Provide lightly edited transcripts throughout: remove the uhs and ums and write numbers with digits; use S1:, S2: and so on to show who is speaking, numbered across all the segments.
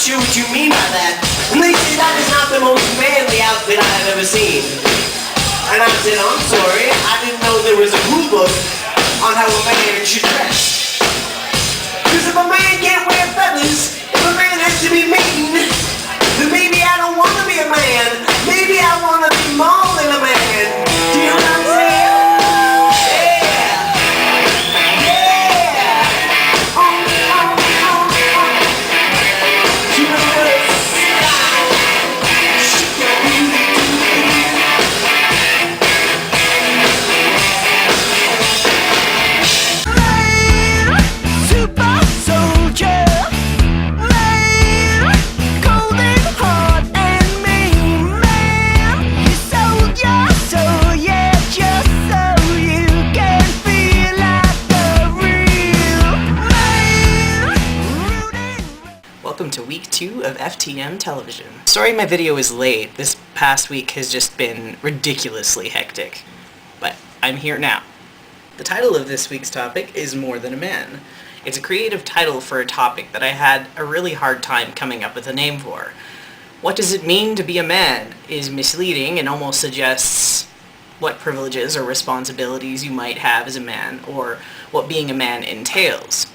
S1: sure what you mean by that. And they say that is not the most manly outfit I have ever seen. And I said, I'm sorry, I didn't know there was a rule book on how a man should dress. Because if a man can't wear feathers, if a man has to be mean, then maybe I don't want to be a man. Maybe I want to be more than a man. Do you know what I'm saying?
S2: Welcome to week 2 of FTMTelevision. Sorry my video is late. This past week has just been ridiculously hectic. But I'm here now. The title of this week's topic is More Than a Man. It's a creative title for a topic that I had a really hard time coming up with a name for. What does it mean to be a man is misleading and almost suggests what privileges or responsibilities you might have as a man, or what being a man entails.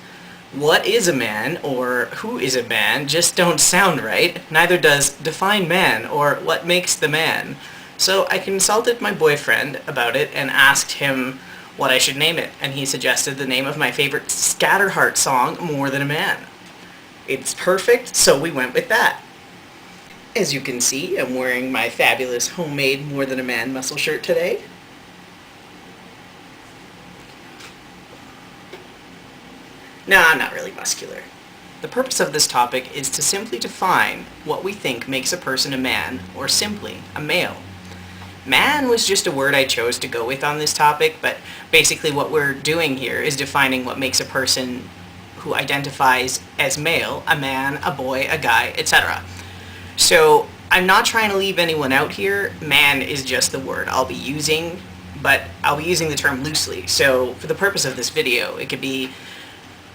S2: What is a man, or who is a man, just don't sound right. Neither does define man, or what makes the man. So I consulted my boyfriend about it and asked him what I should name it, and he suggested the name of my favorite Scatterheart song, More Than a Man. It's perfect, so we went with that. As you can see, I'm wearing my fabulous homemade More Than a Man muscle shirt today. No, I'm not really muscular. The purpose of this topic is to simply define what we think makes a person a man, or simply a male. Man was just a word I chose to go with on this topic, but basically what we're doing here is defining what makes a person who identifies as male, a man, a boy, a guy, etc. So I'm not trying to leave anyone out here. Man is just the word I'll be using, but I'll be using the term loosely. So for the purpose of this video, it could be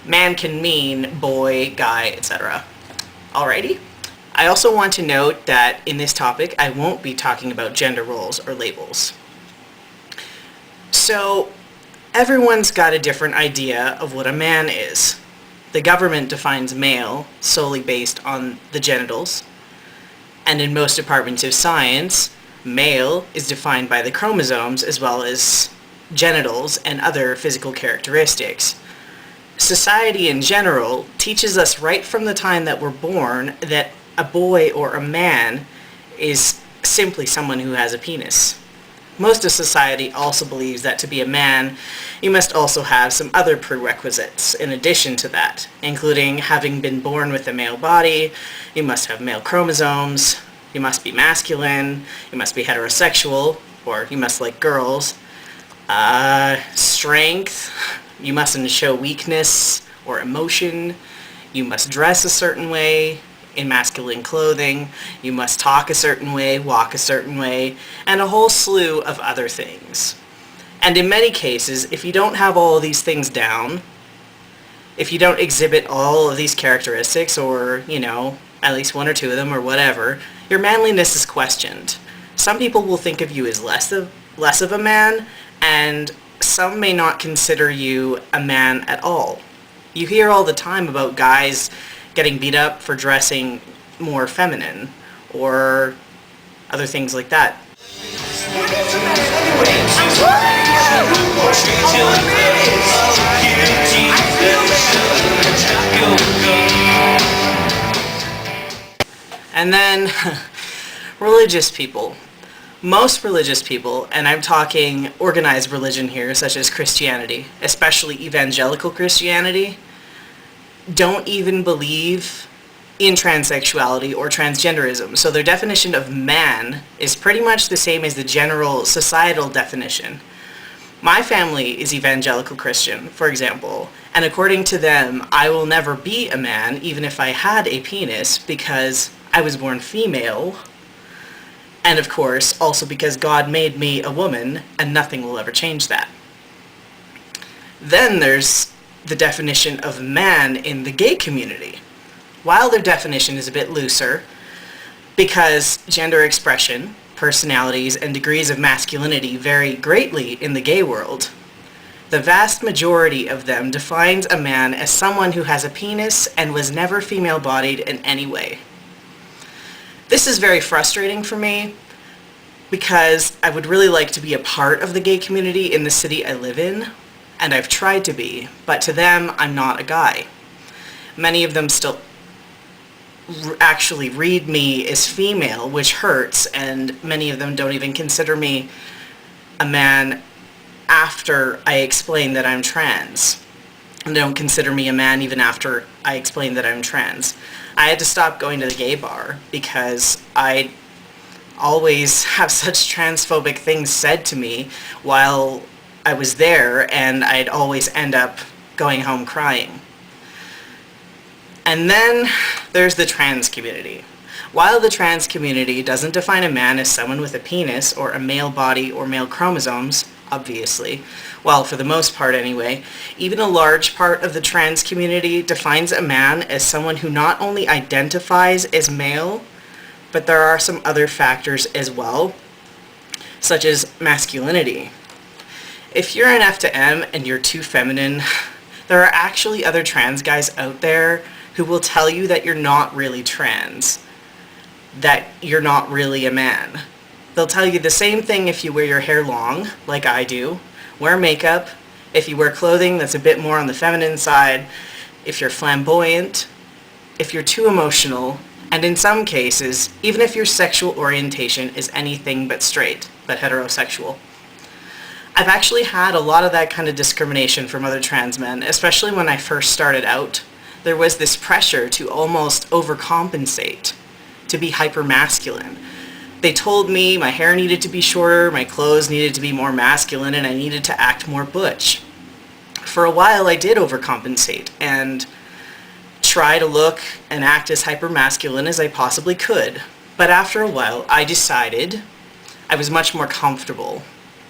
S2: man can mean boy, guy, etc. Alrighty? I also want to note that in this topic, I won't be talking about gender roles or labels. So, everyone's got a different idea of what a man is. The government defines male solely based on the genitals, and in most departments of science, male is defined by the chromosomes as well as genitals and other physical characteristics. Society in general teaches us right from the time that we're born that a boy or a man is simply someone who has a penis. Most of society also believes that to be a man, you must also have some other prerequisites in addition to that, including having been born with a male body, you must have male chromosomes, you must be masculine, you must be heterosexual, or you must like girls, strength, you mustn't show weakness or emotion, you must dress a certain way in masculine clothing, you must talk a certain way, walk a certain way, and a whole slew of other things. And in many cases, if you don't have all of these things down, if you don't exhibit all of these characteristics, or, you know, at least one or two of them or whatever, your manliness is questioned. Some people will think of you as less of a man, and some may not consider you a man at all. You hear all the time about guys getting beat up for dressing more feminine, or other things like that. And then, religious people. Most religious people, and I'm talking organized religion here, such as Christianity, especially evangelical Christianity, don't even believe in transsexuality or transgenderism. So their definition of man is pretty much the same as the general societal definition. My family is evangelical Christian, for example, and according to them, I will never be a man even if I had a penis because I was born female, and of course, also because God made me a woman, and nothing will ever change that. Then there's the definition of man in the gay community. while their definition is a bit looser, because gender expression, personalities, and degrees of masculinity vary greatly in the gay world, the vast majority of them defines a man as someone who has a penis and was never female-bodied in any way. This is very frustrating for me because I would really like to be a part of the gay community in the city I live in, and I've tried to be, but to them, I'm not a guy. Many of them still actually read me as female, which hurts, and many of them don't even consider me a man after I explain that I'm trans. And they don't consider me a man even after I explain that I'm trans. I had to stop going to the gay bar because I always have such transphobic things said to me while I was there, and I'd always end up going home crying. And then there's the trans community. While the trans community doesn't define a man as someone with a penis or a male body or male chromosomes, obviously, well, for the most part anyway, even a large part of the trans community defines a man as someone who not only identifies as male, but there are some other factors as well, such as masculinity. If you're an F to M and you're too feminine, there are actually other trans guys out there who will tell you that you're not really trans, that you're not really a man. They'll tell you the same thing if you wear your hair long, like I do, wear makeup, if you wear clothing that's a bit more on the feminine side, if you're flamboyant, if you're too emotional, and in some cases, even if your sexual orientation is anything but straight, but heterosexual. I've actually had a lot of that kind of discrimination from other trans men, especially when I first started out. There was this pressure to almost overcompensate, to be hyper-masculine. They told me my hair needed to be shorter, my clothes needed to be more masculine, and I needed to act more butch. For a while I did overcompensate and try to look and act as hyper-masculine as I possibly could. But after a while I decided I was much more comfortable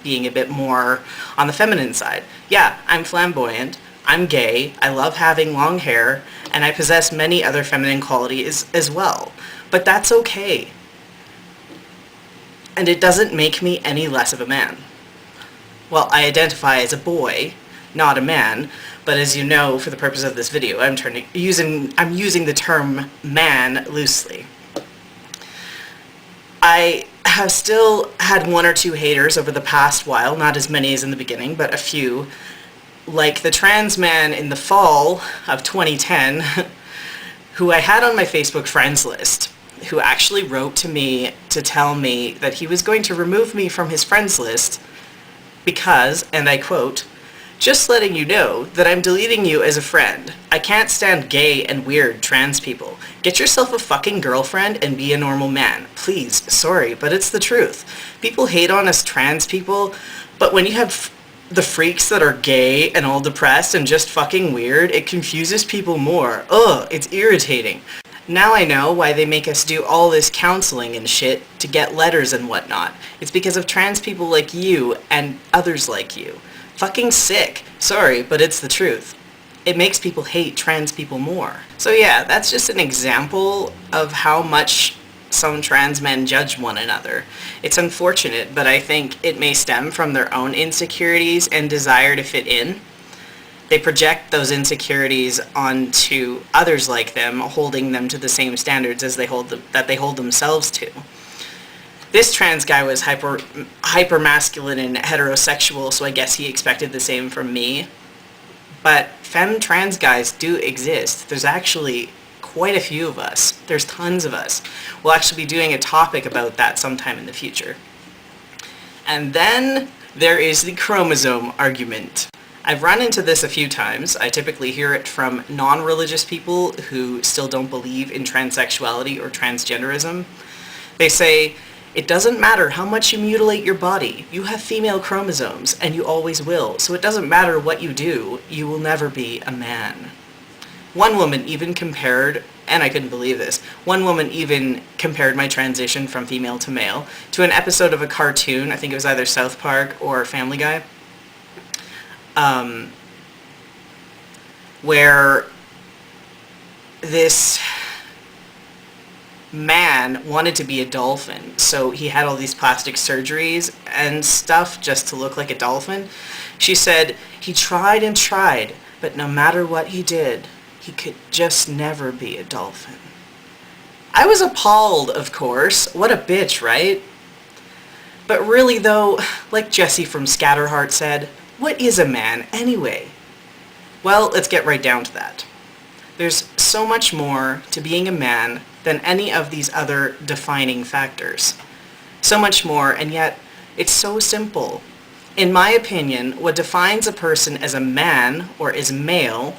S2: being a bit more on the feminine side. Yeah, I'm flamboyant, I'm gay, I love having long hair, and I possess many other feminine qualities as well. But that's okay. And it doesn't make me any less of a man. Well, I identify as a boy, not a man, but as you know, for the purpose of this video, I'm using the term man loosely. I have still had one or two haters over the past while, not as many as in the beginning, but a few, like the trans man in the fall of 2010, who I had on my Facebook friends list, who actually wrote to me to tell me that he was going to remove me from his friends list because, and I quote, "Just letting you know that I'm deleting you as a friend. I can't stand gay and weird trans people. Get yourself a fucking girlfriend and be a normal man. Please, sorry, but it's the truth. People hate on us trans people, but when you have the freaks that are gay and all depressed and just fucking weird, it confuses people more. Ugh, it's irritating. Now I know why they make us do all this counseling and shit to get letters and whatnot. It's because of trans people like you and others like you. Fucking sick. Sorry, but it's the truth. It makes people hate trans people more." So yeah, that's just an example of how much some trans men judge one another. It's unfortunate, but I think it may stem from their own insecurities and desire to fit in. They project those insecurities onto others like them, holding them to the same standards as they hold themselves to. This trans guy was hyper masculine and heterosexual, so I guess he expected the same from me. But femme trans guys do exist. There's actually quite a few of us. There's tons of us. We'll actually be doing a topic about that sometime in the future. And then there is the chromosome argument. I've run into this a few times. I typically hear it from non-religious people who still don't believe in transsexuality or transgenderism. They say, "It doesn't matter how much you mutilate your body. You have female chromosomes, and you always will. So it doesn't matter what you do, you will never be a man." One woman even compared, and I couldn't believe this, one woman even compared my transition from female to male to an episode of a cartoon, I think it was either South Park or Family Guy, where this man wanted to be a dolphin, so he had all these plastic surgeries and stuff just to look like a dolphin. She said he tried and tried, but no matter what he did, he could just never be a dolphin. I was appalled, of course. What a bitch, right? But really though, like Jesse from Scatterheart said, what is a man anyway? Well, let's get right down to that. There's so much more to being a man than any of these other defining factors. So much more, and yet it's so simple. In my opinion, what defines a person as a man or as male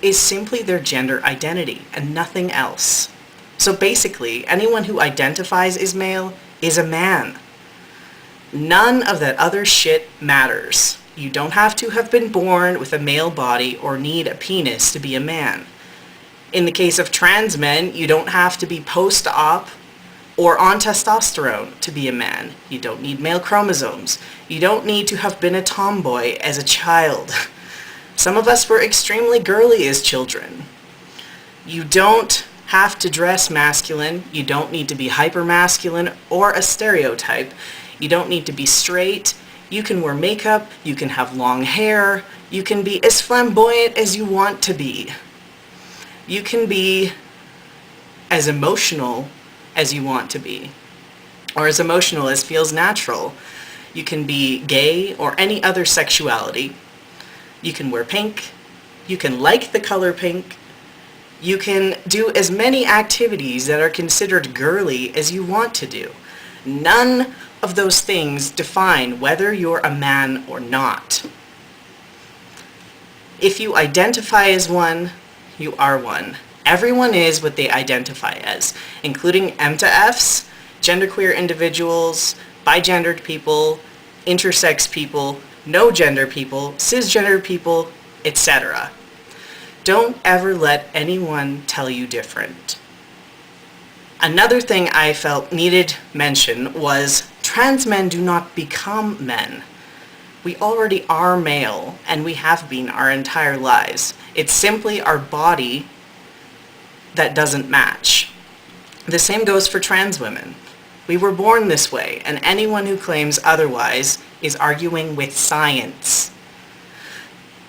S2: is simply their gender identity and nothing else. So basically, anyone who identifies as male is a man. None of that other shit matters. You don't have to have been born with a male body or need a penis to be a man. In the case of trans men, you don't have to be post-op or on testosterone to be a man. You don't need male chromosomes. You don't need to have been a tomboy as a child. Some of us were extremely girly as children. You don't have to dress masculine. You don't need to be hyper-masculine or a stereotype. You don't need to be straight. You can wear makeup. You can have long hair. You can be as flamboyant as you want to be. You can be as emotional as you want to be, or as emotional as feels natural. You can be gay or any other sexuality. You can wear pink. You can like the color pink. You can do as many activities that are considered girly as you want to do. None of those things define whether you're a man or not. If you identify as one, you are one. Everyone is what they identify as, including M-to-Fs, genderqueer individuals, bigendered people, intersex people, no gender people, cisgender people, etc. Don't ever let anyone tell you different. Another thing I felt needed mention was trans men do not become men. We already are male, and we have been our entire lives. It's simply our body that doesn't match. The same goes for trans women. We were born this way, and anyone who claims otherwise is arguing with science.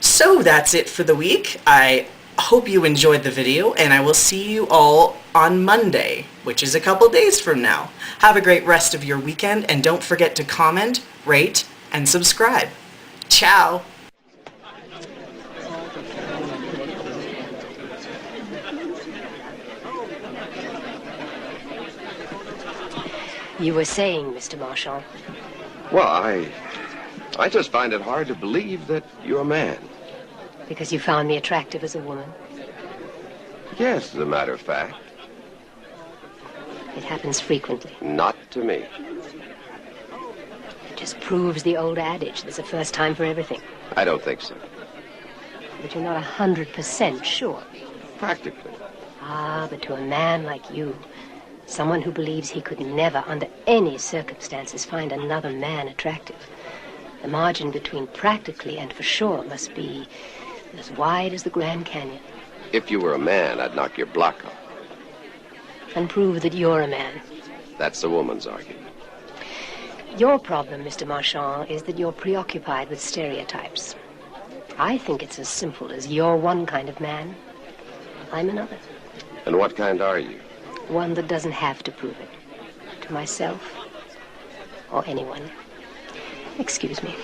S2: So that's it for the week. I hope you enjoyed the video, and I will see you all on Monday, which is a couple days from now. Have a great rest of your weekend, and don't forget to comment, rate, and subscribe. Ciao!
S3: You were saying, Mr. Marchand.
S4: Well, I just find it hard to believe that you're a man.
S3: Because you found me attractive as a woman?
S4: Yes, as a matter of fact.
S3: It happens frequently.
S4: Not to me.
S3: It just proves the old adage, there's a first time for everything.
S4: I don't think so.
S3: But you're not 100% sure.
S4: Practically.
S3: Ah, but to a man like you, someone who believes he could never, under any circumstances, find another man attractive, the margin between practically and for sure must be as wide as the Grand Canyon.
S4: If you were a man, I'd knock your block off.
S3: And prove that you're a man.
S4: That's a woman's argument.
S3: Your problem, Mr. Marchand, is that you're preoccupied with stereotypes. I think it's as simple as you're one kind of man, I'm another.
S4: And what kind are you?
S3: One that doesn't have to prove it. To myself or anyone. Excuse me.